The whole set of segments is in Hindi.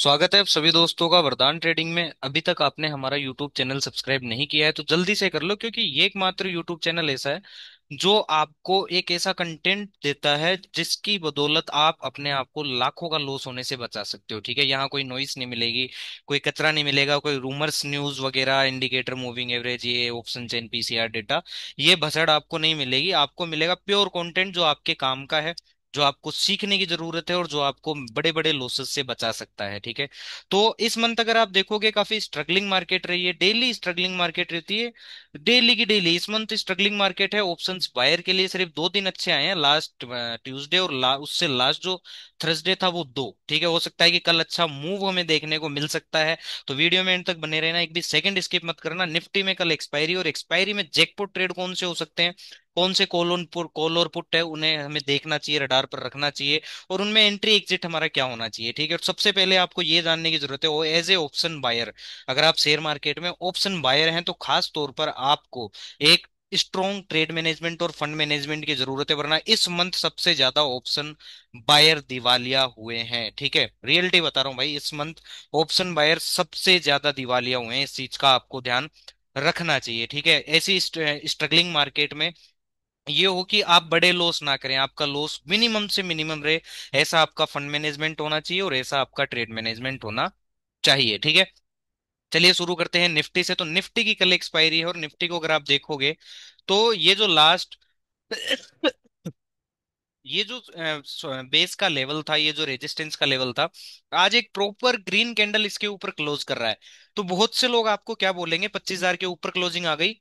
स्वागत है आप सभी दोस्तों का वरदान ट्रेडिंग में। अभी तक आपने हमारा यूट्यूब चैनल सब्सक्राइब नहीं किया है तो जल्दी से कर लो, क्योंकि ये एकमात्र यूट्यूब चैनल ऐसा है जो आपको एक ऐसा कंटेंट देता है जिसकी बदौलत आप अपने आप को लाखों का लॉस होने से बचा सकते हो। ठीक है, यहाँ कोई नॉइस नहीं मिलेगी, कोई कचरा नहीं मिलेगा, कोई रूमर्स न्यूज वगैरह, इंडिकेटर, मूविंग एवरेज, ये ऑप्शन चेन, पीसीआर डेटा, ये भसड़ आपको नहीं मिलेगी। आपको मिलेगा प्योर कंटेंट जो आपके काम का है, जो आपको सीखने की जरूरत है और जो आपको बड़े बड़े लॉसेस से बचा सकता है। ठीक है, तो इस मंथ अगर आप देखोगे काफी स्ट्रगलिंग मार्केट रही है, डेली स्ट्रगलिंग मार्केट रहती है, डेली की डेली। इस मंथ स्ट्रगलिंग मार्केट है। ऑप्शंस बायर के लिए सिर्फ 2 दिन अच्छे आए हैं, लास्ट ट्यूसडे और उससे लास्ट जो थर्सडे था वो दो। ठीक है, हो सकता है कि कल अच्छा मूव हमें देखने को मिल सकता है, तो वीडियो में एंड तक बने रहना, एक भी सेकंड स्किप मत करना। निफ्टी में कल एक्सपायरी, और एक्सपायरी में जैकपॉट ट्रेड कौन से हो सकते हैं, कौन से कॉल और पुट है, उन्हें हमें देखना चाहिए, रडार पर रखना चाहिए, और उनमें एंट्री एग्जिट हमारा क्या होना चाहिए। ठीक है, तो सबसे पहले आपको ये जानने की जरूरत है, वो एज ए ऑप्शन बायर, अगर आप शेयर मार्केट में ऑप्शन बायर हैं तो खास तौर पर आपको एक स्ट्रॉन्ग ट्रेड मैनेजमेंट और फंड मैनेजमेंट की जरूरत है, वरना इस मंथ सबसे ज्यादा ऑप्शन बायर दिवालिया हुए हैं। ठीक है, रियलिटी बता रहा हूँ भाई, इस मंथ ऑप्शन बायर सबसे ज्यादा दिवालिया हुए हैं, इस चीज का आपको ध्यान रखना चाहिए। ठीक है, ऐसी स्ट्रगलिंग मार्केट में ये हो कि आप बड़े लॉस ना करें, आपका लॉस मिनिमम से मिनिमम रहे, ऐसा आपका फंड मैनेजमेंट होना चाहिए और ऐसा आपका ट्रेड मैनेजमेंट होना चाहिए। ठीक है, चलिए शुरू करते हैं निफ्टी से। तो निफ्टी की कल एक्सपायरी है, और निफ्टी को अगर आप देखोगे तो ये जो लास्ट ये जो बेस का लेवल था, ये जो रेजिस्टेंस का लेवल था, आज एक प्रॉपर ग्रीन कैंडल इसके ऊपर क्लोज कर रहा है। तो बहुत से लोग आपको क्या बोलेंगे, 25,000 के ऊपर क्लोजिंग आ गई,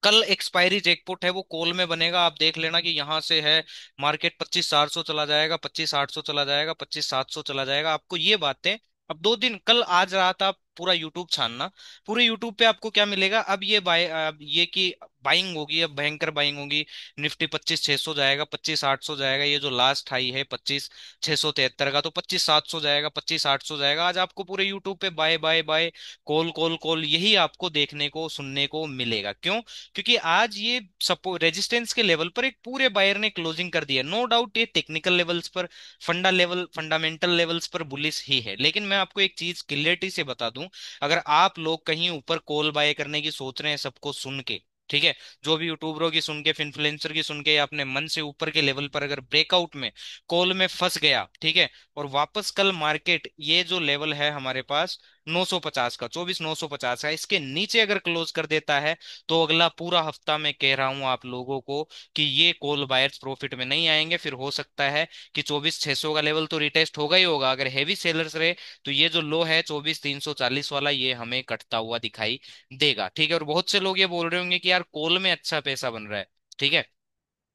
कल एक्सपायरी जैकपॉट है, वो कॉल में बनेगा, आप देख लेना कि यहां से है मार्केट 25,400 चला जाएगा, 25,800 चला जाएगा, 25,700 चला जाएगा। आपको ये बातें अब 2 दिन, कल आज रात आप पूरा यूट्यूब छानना, पूरे यूट्यूब पे आपको क्या मिलेगा, अब ये अब ये कि बाइंग होगी, अब भयंकर बाइंग होगी। निफ्टी 25,600 जाएगा, 25,800 जाएगा, ये जो लास्ट हाई है 25,673 का, तो 25,700 जाएगा, 25,800 जाएगा। आज आपको पूरे यूट्यूब पे bye bye bye, call call call, यही आपको देखने को सुनने को मिलेगा। क्यों? क्योंकि आज ये सपो रेजिस्टेंस के लेवल पर एक पूरे बायर ने क्लोजिंग कर दिया। नो डाउट ये टेक्निकल लेवल्स पर, फंडामेंटल लेवल्स पर बुलिश ही है, लेकिन मैं आपको एक चीज क्लियरिटी से बता दूं, अगर आप लोग कहीं ऊपर कॉल बाय करने की सोच रहे हैं सबको सुन के, ठीक है, जो भी यूट्यूबरों की सुन के, इन्फ्लुएंसर की सुन के, या अपने मन से ऊपर के लेवल पर अगर ब्रेकआउट में कॉल में फंस गया, ठीक है, और वापस कल मार्केट ये जो लेवल है हमारे पास 950 का, 24,950 का, इसके नीचे अगर क्लोज कर देता है, तो अगला पूरा हफ्ता मैं कह रहा हूं आप लोगों को कि ये कॉल बायर्स प्रॉफिट में नहीं आएंगे। फिर हो सकता है कि 24,600 का लेवल तो रिटेस्ट होगा ही होगा, अगर हैवी सेलर्स रहे तो ये जो लो है 24,340 वाला, ये हमें कटता हुआ दिखाई देगा। ठीक है, और बहुत से लोग ये बोल रहे होंगे कि यार कॉल में अच्छा पैसा बन रहा है। ठीक है,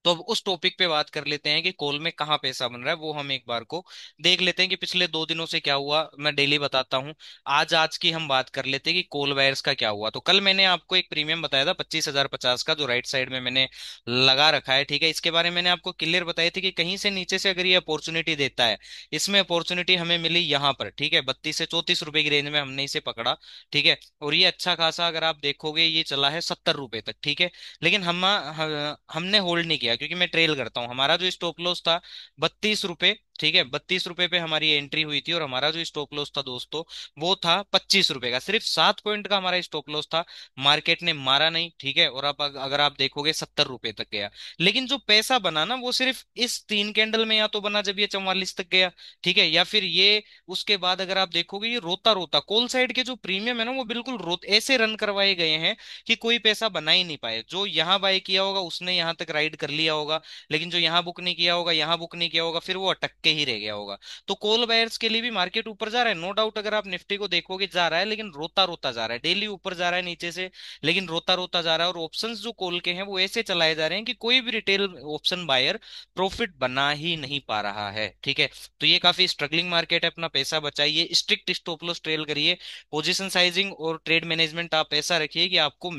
तो अब उस टॉपिक पे बात कर लेते हैं कि कॉल में कहाँ पैसा बन रहा है, वो हम एक बार को देख लेते हैं कि पिछले 2 दिनों से क्या हुआ। मैं डेली बताता हूँ, आज आज की हम बात कर लेते हैं कि कॉल वायर्स का क्या हुआ। तो कल मैंने आपको एक प्रीमियम बताया था 25,050 का, जो राइट साइड में मैंने लगा रखा है। ठीक है, इसके बारे में मैंने आपको क्लियर बताई थी कि कहीं से नीचे से अगर ये अपॉर्चुनिटी देता है, इसमें अपॉर्चुनिटी हमें मिली यहाँ पर, ठीक है, 32 से 34 रुपए की रेंज में हमने इसे पकड़ा। ठीक है, और ये अच्छा खासा अगर आप देखोगे ये चला है 70 रुपए तक। ठीक है, लेकिन हमने होल्ड नहीं किया, क्योंकि मैं ट्रेल करता हूँ। हमारा जो स्टॉप लॉस था 32 रुपए, ठीक है, 32 रुपए पे हमारी एंट्री हुई थी, और हमारा जो स्टॉप लॉस था दोस्तों वो था 25 रुपए का, सिर्फ 7 पॉइंट का हमारा स्टॉप लॉस था। मार्केट ने मारा नहीं, ठीक है, और अब अगर आप देखोगे 70 रुपए तक गया। लेकिन जो पैसा बना ना, वो सिर्फ इस 3 कैंडल में या तो बना जब ये 44 तक गया, ठीक है, या फिर ये उसके बाद अगर आप देखोगे ये रोता रोता कॉल साइड के जो प्रीमियम है ना, वो बिल्कुल रोत ऐसे रन करवाए गए हैं कि कोई पैसा बना ही नहीं पाए। जो यहाँ बाय किया होगा उसने यहाँ तक राइड कर लिया होगा, लेकिन जो यहाँ बुक नहीं किया होगा, यहाँ बुक नहीं किया होगा, फिर वो अटक के ही रह गया होगा। तो कॉल बायर्स के लिए भी मार्केट ऊपर जा रहा है, नो डाउट। अगर आप निफ्टी को देखोगे जा रहा है, लेकिन रोता रोता जा रहा है, डेली ऊपर जा रहा है नीचे से, लेकिन रोता रोता जा रहा है। और ऑप्शंस जो कॉल के हैं वो ऐसे चलाए जा रहे हैं कि कोई भी रिटेल ऑप्शन बायर प्रॉफिट बना ही नहीं पा रहा है। ठीक है, तो ये काफी स्ट्रगलिंग मार्केट है। अपना पैसा बचाइए, स्ट्रिक्ट स्टॉप लॉस ट्रेल करिए, पोजीशन साइजिंग और ट्रेड मैनेजमेंट आप ऐसा रखिए कि आपको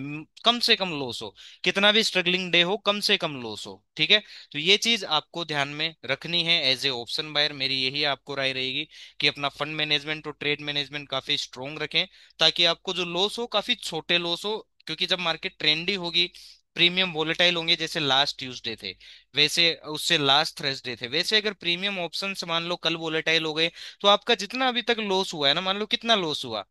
कम से कम लॉस हो, कितना भी स्ट्रगलिंग डे हो कम से कम लॉस हो। ठीक है, तो ये चीज आपको ध्यान में रखनी है एज ए ऑप्शन बायर। मेरी यही आपको राय रहेगी कि अपना फंड मैनेजमेंट और ट्रेड मैनेजमेंट काफी स्ट्रोंग रखें, ताकि आपको जो लॉस हो काफी छोटे लॉस हो, क्योंकि जब मार्केट ट्रेंडी होगी प्रीमियम वोलेटाइल होंगे, जैसे लास्ट ट्यूसडे थे, वैसे उससे लास्ट थर्सडे थे, वैसे अगर प्रीमियम ऑप्शंस मान लो कल वोलेटाइल हो गए, तो आपका जितना अभी तक लॉस हुआ है ना, मान लो कितना लॉस हुआ,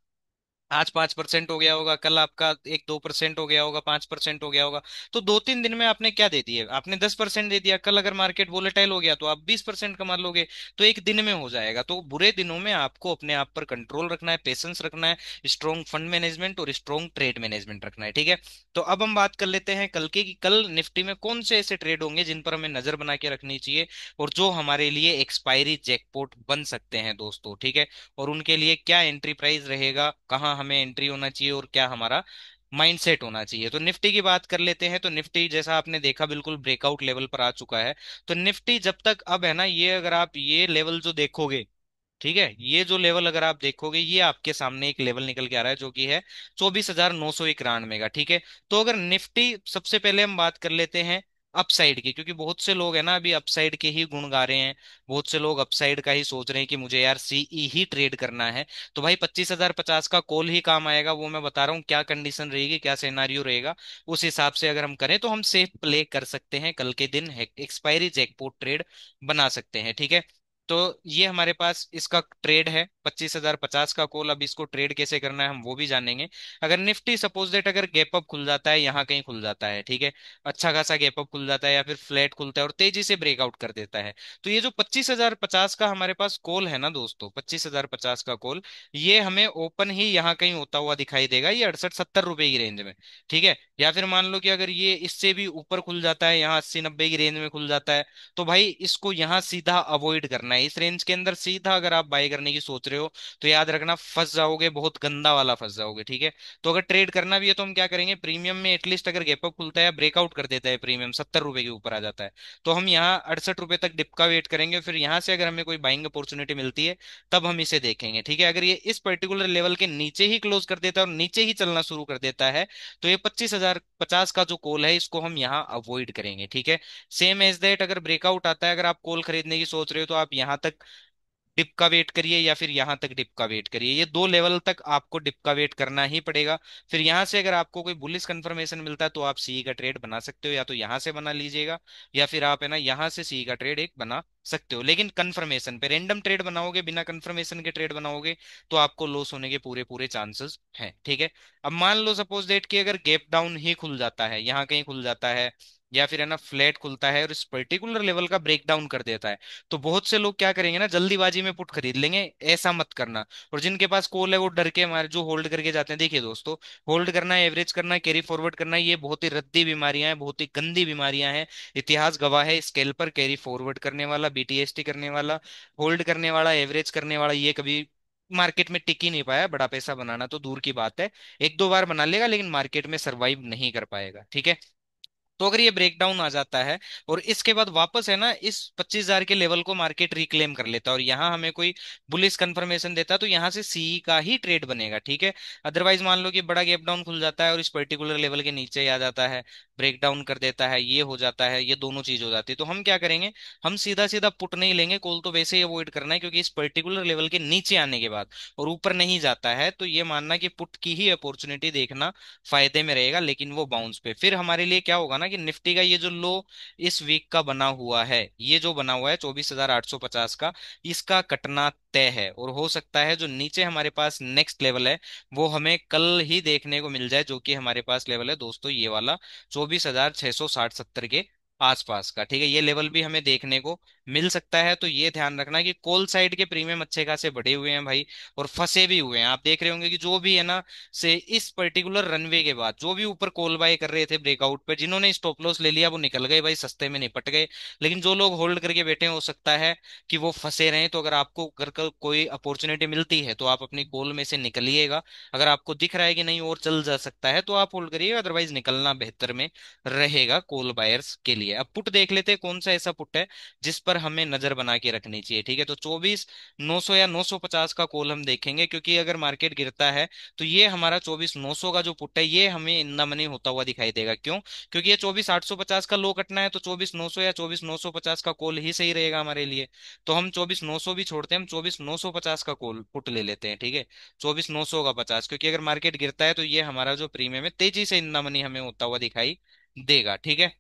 आज 5% हो गया होगा, कल आपका 1-2% हो गया होगा, 5% हो गया होगा, तो 2-3 दिन में आपने क्या दे दिए, आपने 10% दे दिया। कल अगर मार्केट वोलेटाइल हो गया तो आप 20% कमा लोगे, तो एक दिन में हो जाएगा। तो बुरे दिनों में आपको अपने आप पर कंट्रोल रखना है, पेशेंस रखना है, स्ट्रॉन्ग फंड मैनेजमेंट और स्ट्रॉन्ग ट्रेड मैनेजमेंट रखना है, ठीक है। तो अब हम बात कर लेते हैं कल की, कि कल निफ्टी में कौन से ऐसे ट्रेड होंगे जिन पर हमें नजर बना के रखनी चाहिए, और जो हमारे लिए एक्सपायरी जैकपॉट बन सकते हैं दोस्तों, ठीक है। और उनके लिए क्या एंट्री प्राइस रहेगा, कहाँ हमें एंट्री होना चाहिए, और क्या हमारा माइंडसेट होना चाहिए। तो निफ्टी की बात कर लेते हैं। तो निफ्टी जैसा आपने देखा बिल्कुल ब्रेकआउट लेवल पर आ चुका है। तो निफ्टी जब तक अब है ना, ये अगर आप ये लेवल जो देखोगे, ठीक है, ये जो लेवल अगर आप देखोगे, ये आपके सामने एक लेवल निकल के आ रहा है जो कि है 24,991 का, ठीक है। तो अगर निफ्टी, सबसे पहले हम बात कर लेते हैं अपसाइड की, क्योंकि बहुत से लोग है ना अभी अपसाइड के ही गुण गा रहे हैं, बहुत से लोग अपसाइड का ही सोच रहे हैं कि मुझे यार सीई ही ट्रेड करना है। तो भाई 25,050 का कॉल ही काम आएगा, वो मैं बता रहा हूँ क्या कंडीशन रहेगी, क्या सिनेरियो रहेगा, उस हिसाब से अगर हम करें तो हम सेफ प्ले कर सकते हैं, कल के दिन एक्सपायरी जैकपॉट ट्रेड बना सकते हैं, ठीक है। तो ये हमारे पास इसका ट्रेड है 25,050 का कॉल। अब इसको ट्रेड कैसे करना है हम वो भी जानेंगे। अगर निफ्टी सपोज दैट अगर गैप अप खुल जाता है, यहाँ कहीं खुल जाता है, ठीक है, अच्छा खासा गैप अप खुल जाता है या फिर फ्लैट खुलता है और तेजी से ब्रेकआउट कर देता है, तो ये जो 25,050 का हमारे पास कॉल है ना दोस्तों, 25,050 का कॉल, ये हमें ओपन ही यहाँ कहीं होता हुआ दिखाई देगा, ये 68-70 रुपए की रेंज में, ठीक है। या फिर मान लो कि अगर ये इससे भी ऊपर खुल जाता है, यहाँ 80-90 की रेंज में खुल जाता है, तो भाई इसको यहाँ सीधा अवॉइड करना है। इस रेंज के अंदर सीधा अगर आप बाय करने की सोच रहे हो, तो याद रखना फंस जाओगे, बहुत गंदा वाला फंस जाओगे, ठीक है। तो अगर ट्रेड करना भी है तो हम क्या करेंगे, प्रीमियम में एटलीस्ट अगर गैप अप खुलता है या ब्रेकआउट कर देता है, प्रीमियम 70 रुपए के ऊपर आ जाता है, तो हम यहाँ 68 रुपए तक डिप का वेट करेंगे, फिर यहाँ से अगर हमें कोई बाइंग अपॉर्चुनिटी मिलती है तब हम इसे देखेंगे, ठीक है। अगर ये इस पर्टिकुलर लेवल के नीचे ही क्लोज कर देता है और नीचे ही चलना शुरू कर देता है, तो ये 25,050 का जो कॉल है इसको हम यहाँ अवॉइड करेंगे, ठीक है। सेम एज दैट अगर ब्रेकआउट आता है, अगर आप कॉल खरीदने की सोच रहे हो, तो आप यहां तक डिप का वेट करिए या फिर यहां तक डिप का वेट करिए, ये दो लेवल तक आपको डिप का वेट करना ही पड़ेगा। फिर यहां से अगर आपको कोई बुलिश कंफर्मेशन मिलता है तो आप सी का ट्रेड बना सकते हो, या तो यहां से बना लीजिएगा, या फिर आप है ना यहां से सी का ट्रेड एक बना सकते हो। लेकिन कंफर्मेशन पे, रेंडम ट्रेड बनाओगे, बिना कंफर्मेशन के ट्रेड बनाओगे, तो आपको लॉस होने के पूरे पूरे चांसेस हैं, ठीक है। अब मान लो सपोज डेट कि अगर गैप डाउन ही खुल जाता है, यहाँ कहीं खुल जाता है, या फिर है ना फ्लैट खुलता है और इस पर्टिकुलर लेवल का ब्रेक डाउन कर देता है, तो बहुत से लोग क्या करेंगे ना, जल्दीबाजी में पुट खरीद लेंगे। ऐसा मत करना। और जिनके पास कॉल है वो डर के हमारे जो होल्ड करके जाते हैं, देखिए दोस्तों, होल्ड करना, एवरेज करना, कैरी फॉरवर्ड करना, ये बहुत ही रद्दी बीमारियां हैं, बहुत ही गंदी बीमारियां हैं। इतिहास गवाह है, स्केल पर कैरी फॉरवर्ड करने वाला, बीटीएसटी करने वाला, होल्ड करने वाला, एवरेज करने वाला, ये कभी मार्केट में टिक ही नहीं पाया। बड़ा पैसा बनाना तो दूर की बात है, एक दो बार बना लेगा लेकिन मार्केट में सरवाइव नहीं कर पाएगा, ठीक है। तो अगर ये ब्रेकडाउन आ जाता है और इसके बाद वापस है ना इस 25,000 के लेवल को मार्केट रिक्लेम कर लेता है और यहाँ हमें कोई बुलिश कंफर्मेशन देता है, तो यहाँ से सीई का ही ट्रेड बनेगा, ठीक है। अदरवाइज मान लो कि बड़ा गैप डाउन खुल जाता है और इस पर्टिकुलर लेवल के नीचे ही आ जाता है, ब्रेकडाउन कर देता है, ये हो जाता है, ये दोनों चीज हो जाती है, तो हम क्या करेंगे, हम सीधा सीधा पुट नहीं लेंगे, कॉल तो वैसे ही अवॉइड करना है, क्योंकि इस पर्टिकुलर लेवल के नीचे आने के बाद और ऊपर नहीं जाता है, तो ये मानना कि पुट की ही अपॉर्चुनिटी देखना फायदे में रहेगा। लेकिन वो बाउंस पे फिर हमारे लिए क्या होगा ना, कि निफ्टी का ये जो लो इस वीक का बना हुआ है, ये जो बना हुआ है 24,850 का, इसका कटना तय है। और हो सकता है जो नीचे हमारे पास नेक्स्ट लेवल है वो हमें कल ही देखने को मिल जाए, जो कि हमारे पास लेवल है दोस्तों ये वाला 24,660-70 के आसपास का, ठीक है। ये लेवल भी हमें देखने को मिल सकता है। तो ये ध्यान रखना कि कॉल साइड के प्रीमियम अच्छे खासे बढ़े हुए हैं भाई, और फंसे भी हुए हैं। आप देख रहे होंगे कि जो भी है ना, से इस पर्टिकुलर रनवे के बाद जो भी ऊपर कॉल बाय कर रहे थे ब्रेकआउट पे, जिन्होंने स्टॉप लॉस ले लिया वो निकल गए भाई, सस्ते में निपट गए। लेकिन जो लोग होल्ड करके बैठे हैं, हो सकता है कि वो फंसे रहें। तो अगर आपको अगर कल कोई अपॉर्चुनिटी मिलती है तो आप अपनी कॉल में से निकलिएगा। अगर आपको दिख रहा है कि नहीं और चल जा सकता है तो आप होल्ड करिएगा, अदरवाइज निकलना बेहतर में रहेगा कॉल बायर्स के लिए। अब पुट देख लेते हैं कौन सा ऐसा पुट है जिस पर हमें नजर बना के रखनी चाहिए, ठीक है। तो 24,900 या 950 का कॉल हम देखेंगे, क्योंकि अगर मार्केट गिरता है तो ये हमारा 24,900 का जो पुट है ये हमें इन द मनी होता हुआ दिखाई देगा। क्यों? क्योंकि ये 24,850 का लो कटना है, तो 24,900 या 24,950 का कॉल ही सही रहेगा हमारे लिए। तो हम 24,900 भी छोड़ते हैं, हम 24,950 का कॉल पुट ले लेते हैं, ठीक है। 24,900 का 50, क्योंकि अगर मार्केट गिरता है तो ये हमारा जो प्रीमियम है तेजी से इन द मनी हमें होता हुआ दिखाई देगा, ठीक है।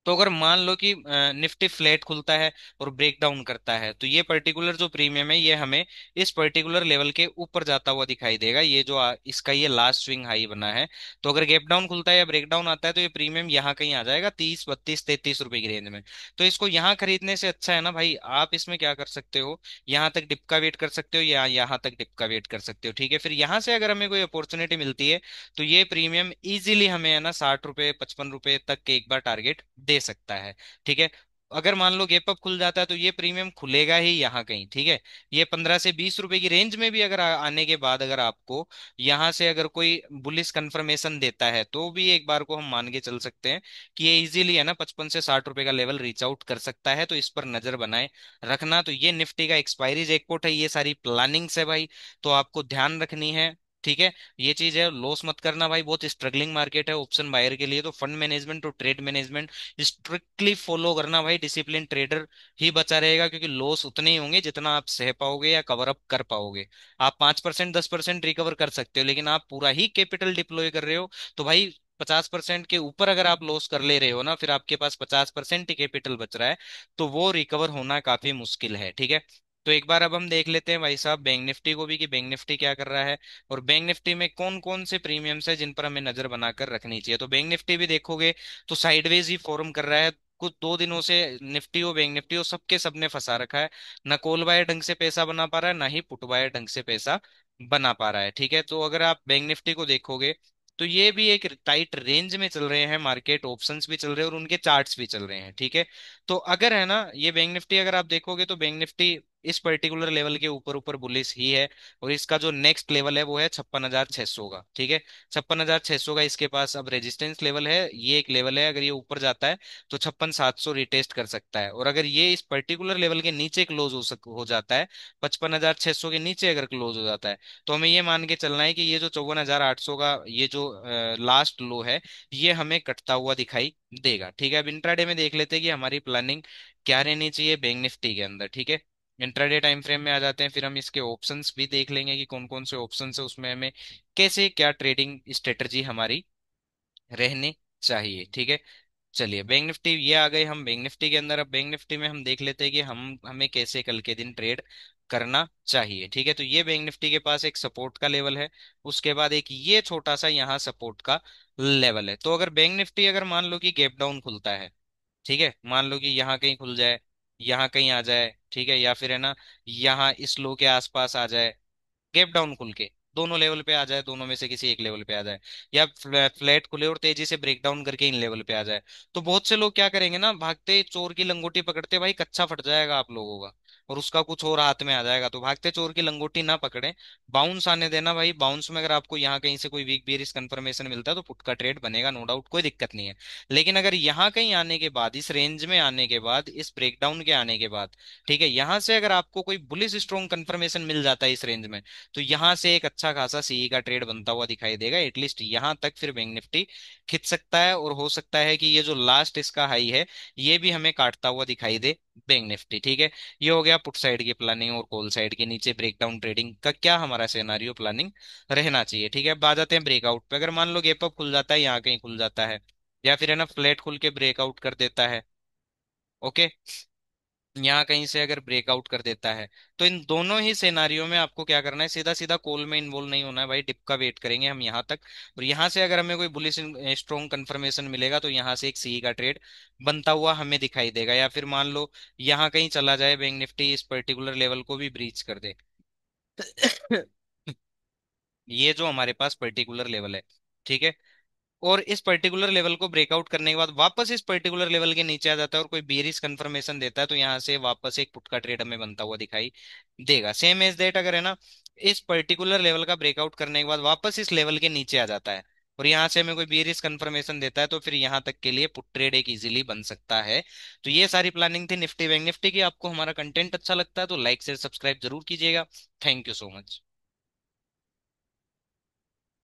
तो अगर मान लो कि निफ्टी फ्लैट खुलता है और ब्रेक डाउन करता है, तो ये पर्टिकुलर जो प्रीमियम है ये हमें इस पर्टिकुलर लेवल के ऊपर जाता हुआ दिखाई देगा, ये जो इसका ये लास्ट स्विंग हाई बना है। तो अगर गैप डाउन खुलता है या ब्रेक डाउन आता है तो ये प्रीमियम यहाँ कहीं आ जाएगा 30, 32, 33 रुपए की रेंज में। तो इसको यहाँ खरीदने से अच्छा है ना भाई, आप इसमें क्या कर सकते हो, यहाँ तक डिप का वेट कर सकते हो या यहाँ तक डिप का वेट कर सकते हो, ठीक है। फिर यहाँ से अगर हमें कोई अपॉर्चुनिटी मिलती है तो ये प्रीमियम इजीली हमें है ना 60 रुपए 55 रुपए तक के एक बार टारगेट दे सकता है, ठीक है। अगर मान लो गैप अप खुल जाता है तो ये प्रीमियम खुलेगा ही यहाँ कहीं, ठीक है। ये 15 से 20 रुपए की रेंज में भी अगर आने के बाद अगर आपको यहाँ से अगर कोई बुलिश कंफर्मेशन देता है तो भी एक बार को हम मान के चल सकते हैं कि ये इजीली है ना 55 से 60 रुपए का लेवल रीच आउट कर सकता है। तो इस पर नजर बनाए रखना। तो ये निफ्टी का एक्सपायरी जैकपॉट है, ये सारी प्लानिंग्स है भाई, तो आपको ध्यान रखनी है, ठीक है। ये चीज है, लॉस मत करना भाई, बहुत स्ट्रगलिंग मार्केट है ऑप्शन बायर के लिए। तो फंड मैनेजमेंट और ट्रेड मैनेजमेंट स्ट्रिक्टली फॉलो करना भाई, डिसिप्लिन ट्रेडर ही बचा रहेगा, क्योंकि लॉस उतने ही होंगे जितना आप सह पाओगे या कवर अप कर पाओगे। आप 5% 10% रिकवर कर सकते हो, लेकिन आप पूरा ही कैपिटल डिप्लॉय कर रहे हो तो भाई 50% के ऊपर अगर आप लॉस कर ले रहे हो ना, फिर आपके पास 50% ही कैपिटल बच रहा है, तो वो रिकवर होना काफी मुश्किल है, ठीक है। तो एक बार अब हम देख लेते हैं भाई साहब बैंक निफ्टी को भी, कि बैंक निफ्टी क्या कर रहा है और बैंक निफ्टी में कौन कौन से प्रीमियम्स है जिन पर हमें नजर बनाकर रखनी चाहिए। तो बैंक निफ्टी भी देखोगे तो साइडवेज ही फॉर्म कर रहा है, कुछ 2 दिनों से निफ्टी हो बैंक निफ्टी हो सबके सबने फंसा रखा है। ना कॉल बाय ढंग से पैसा बना पा रहा है, ना ही पुट बाय ढंग से पैसा बना पा रहा है, ठीक है। तो अगर आप बैंक निफ्टी को देखोगे तो ये भी एक टाइट रेंज में चल रहे हैं, मार्केट ऑप्शंस भी चल रहे हैं और उनके चार्ट्स भी चल रहे हैं, ठीक है। तो अगर है ना ये बैंक निफ्टी अगर आप देखोगे तो बैंक निफ्टी इस पर्टिकुलर लेवल के ऊपर ऊपर बुलिश ही है, और इसका जो नेक्स्ट लेवल है वो है 56,600 का, ठीक है। 56,600 का इसके पास अब रेजिस्टेंस लेवल है, ये एक लेवल है, अगर ये ऊपर जाता है तो 56,700 रिटेस्ट कर सकता है। और अगर ये इस पर्टिकुलर लेवल के नीचे क्लोज हो जाता है, 55,600 के नीचे अगर क्लोज हो जाता है, तो हमें ये मान के चलना है कि ये जो 54,800 का ये जो लास्ट लो है ये हमें कटता हुआ दिखाई देगा, ठीक है। अब इंट्राडे में देख लेते हैं कि हमारी प्लानिंग क्या रहनी चाहिए बैंक निफ्टी के अंदर, ठीक है। इंट्राडे टाइम फ्रेम में आ जाते हैं, फिर हम इसके ऑप्शंस भी देख लेंगे कि कौन कौन से ऑप्शंस है, उसमें हमें कैसे क्या ट्रेडिंग स्ट्रेटजी हमारी रहनी चाहिए, ठीक है। चलिए बैंक निफ्टी ये आ गए हम बैंक निफ्टी के अंदर। अब बैंक निफ्टी में हम देख लेते हैं कि हम हमें कैसे कल के दिन ट्रेड करना चाहिए, ठीक है। तो ये बैंक निफ्टी के पास एक सपोर्ट का लेवल है, उसके बाद एक ये छोटा सा यहाँ सपोर्ट का लेवल है। तो अगर बैंक निफ्टी अगर मान लो कि गैप डाउन खुलता है, ठीक है, मान लो कि यहाँ कहीं खुल जाए, यहाँ कहीं आ जाए, ठीक है, या फिर है ना यहाँ इस लो के आसपास आ जाए, गैप डाउन खुल के दोनों लेवल पे आ जाए, दोनों में से किसी एक लेवल पे आ जाए, या फ्लैट खुले और तेजी से ब्रेक डाउन करके इन लेवल पे आ जाए, तो बहुत से लोग क्या करेंगे ना, भागते चोर की लंगोटी पकड़ते भाई, कच्चा फट जाएगा आप लोगों का और उसका कुछ और हाथ में आ जाएगा। तो भागते चोर की लंगोटी ना पकड़े, बाउंस आने देना भाई। बाउंस में अगर आपको यहाँ कहीं से कोई वीक बियरिश कंफर्मेशन मिलता है तो पुट का ट्रेड बनेगा, नो डाउट, कोई दिक्कत नहीं है। लेकिन अगर यहाँ कहीं आने के बाद, इस रेंज में आने के बाद, इस ब्रेकडाउन के आने के बाद, ठीक है, यहाँ से अगर आपको कोई बुलिश स्ट्रॉन्ग कंफर्मेशन मिल जाता है इस रेंज में, तो यहां से एक अच्छा खासा सीई का ट्रेड बनता हुआ दिखाई देगा, एटलीस्ट यहां तक फिर बैंक निफ्टी खिंच सकता है। और हो सकता है कि ये जो लास्ट इसका हाई है ये भी हमें काटता हुआ दिखाई दे बैंक निफ्टी, ठीक है। ये हो गया पुट साइड की प्लानिंग, और कॉल साइड के नीचे ब्रेकडाउन ट्रेडिंग का क्या हमारा सिनेरियो प्लानिंग रहना चाहिए, ठीक है। अब आ जाते हैं ब्रेकआउट पे। अगर मान लो गैप अप खुल जाता है, यहाँ कहीं खुल जाता है, या फिर है ना फ्लैट खुल के ब्रेकआउट कर देता है, ओके, यहाँ कहीं से अगर ब्रेकआउट कर देता है, तो इन दोनों ही सिनारियों में आपको क्या करना है, सीधा सीधा कॉल में इन्वॉल्व नहीं होना है भाई, डिप का वेट करेंगे हम यहाँ तक। और यहाँ से अगर हमें कोई बुलिश स्ट्रॉन्ग कंफर्मेशन मिलेगा तो यहाँ से एक सी का ट्रेड बनता हुआ हमें दिखाई देगा। या फिर मान लो यहाँ कहीं चला जाए बैंक निफ्टी, इस पर्टिकुलर लेवल को भी ब्रीच कर दे ये जो हमारे पास पर्टिकुलर लेवल है, ठीक है, और इस पर्टिकुलर लेवल को ब्रेकआउट करने के बाद वापस इस पर्टिकुलर लेवल के नीचे आ जाता है और कोई बेरिश कंफर्मेशन देता है, तो यहाँ से वापस एक पुट का ट्रेड हमें बनता हुआ दिखाई देगा। सेम एज दैट अगर है ना इस पर्टिकुलर लेवल का ब्रेकआउट करने के बाद वापस इस लेवल के नीचे आ जाता है और यहाँ से हमें कोई बेरिश कंफर्मेशन देता है, तो फिर यहाँ तक के लिए पुट ट्रेड एक इजीली बन सकता है। तो ये सारी प्लानिंग थी निफ्टी बैंक निफ्टी की। आपको हमारा कंटेंट अच्छा लगता है तो लाइक शेयर सब्सक्राइब जरूर कीजिएगा। Thank you so much.